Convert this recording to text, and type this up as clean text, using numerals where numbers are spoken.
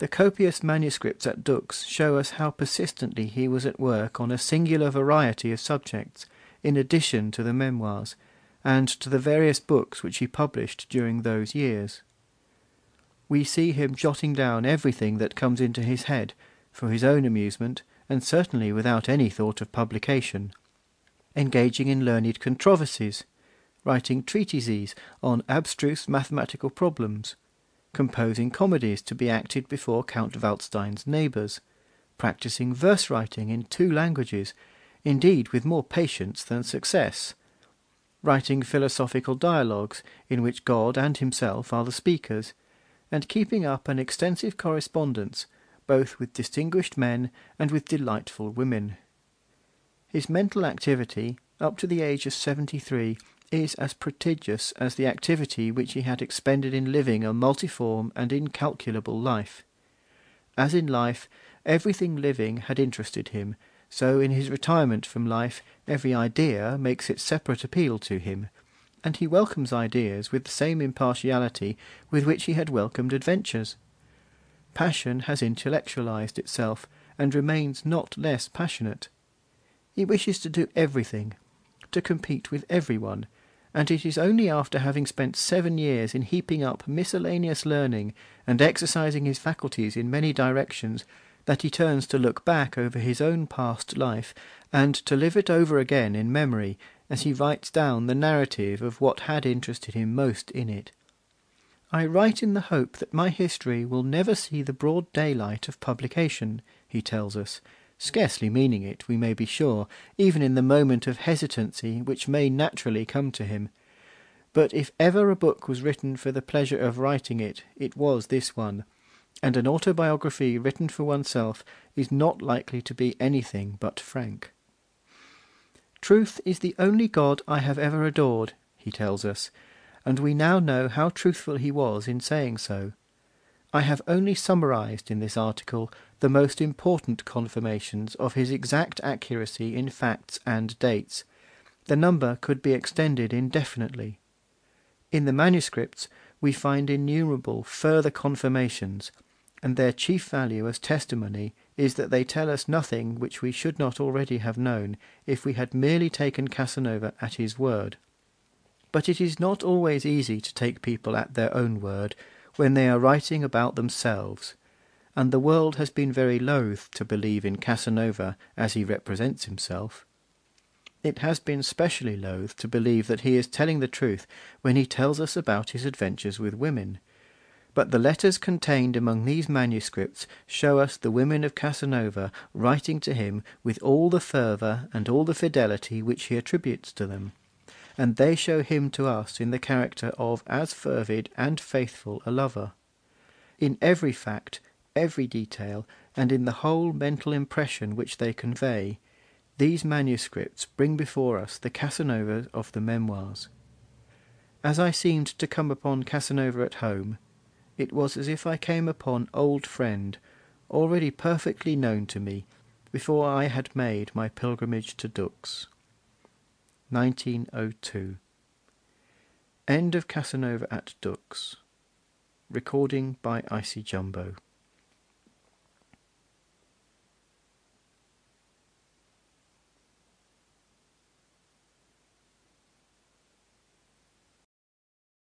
The copious manuscripts at Dux show us how persistently he was at work on a singular variety of subjects, in addition to the Memoirs, and to the various books which he published during those years. We see him jotting down everything that comes into his head, for his own amusement, and certainly without any thought of publication, engaging in learned controversies, writing treatises on abstruse mathematical problems, composing comedies to be acted before Count Waldstein's neighbours, practising verse-writing in 2 languages, indeed with more patience than success, writing philosophical dialogues in which God and himself are the speakers, and keeping up an extensive correspondence, both with distinguished men and with delightful women. His mental activity, up to the age of 73, is as prodigious as the activity which he had expended in living a multiform and incalculable life. As in life, everything living had interested him, so in his retirement from life every idea makes its separate appeal to him, and he welcomes ideas with the same impartiality with which he had welcomed adventures. Passion has intellectualized itself, and remains not less passionate. He wishes to do everything, to compete with everyone, and it is only after having spent 7 years in heaping up miscellaneous learning and exercising his faculties in many directions that he turns to look back over his own past life and to live it over again in memory as he writes down the narrative of what had interested him most in it. I write in the hope that my history will never see the broad daylight of publication, he tells us, scarcely meaning it, we may be sure, even in the moment of hesitancy which may naturally come to him. But if ever a book was written for the pleasure of writing it, it was this one, and an autobiography written for oneself is not likely to be anything but frank. Truth is the only God I have ever adored, he tells us, and we now know how truthful he was in saying so. I have only summarized in this article the most important confirmations of his exact accuracy in facts and dates. The number could be extended indefinitely. In the manuscripts we find innumerable further confirmations, and their chief value as testimony is that they tell us nothing which we should not already have known if we had merely taken Casanova at his word. But it is not always easy to take people at their own word when they are writing about themselves, and the world has been very loath to believe in Casanova as he represents himself. It has been specially loath to believe that he is telling the truth when he tells us about his adventures with women. But the letters contained among these manuscripts show us the women of Casanova writing to him with all the fervour and all the fidelity which he attributes to them, and they show him to us in the character of as fervid and faithful a lover. In every fact, every detail, and in the whole mental impression which they convey, these manuscripts bring before us the Casanova of the Memoirs. As I seemed to come upon Casanova at home, it was as if I came upon old friend, already perfectly known to me, before I had made my pilgrimage to Dux. 1902. End of Casanova at Dux. Recording by Icy Jumbo.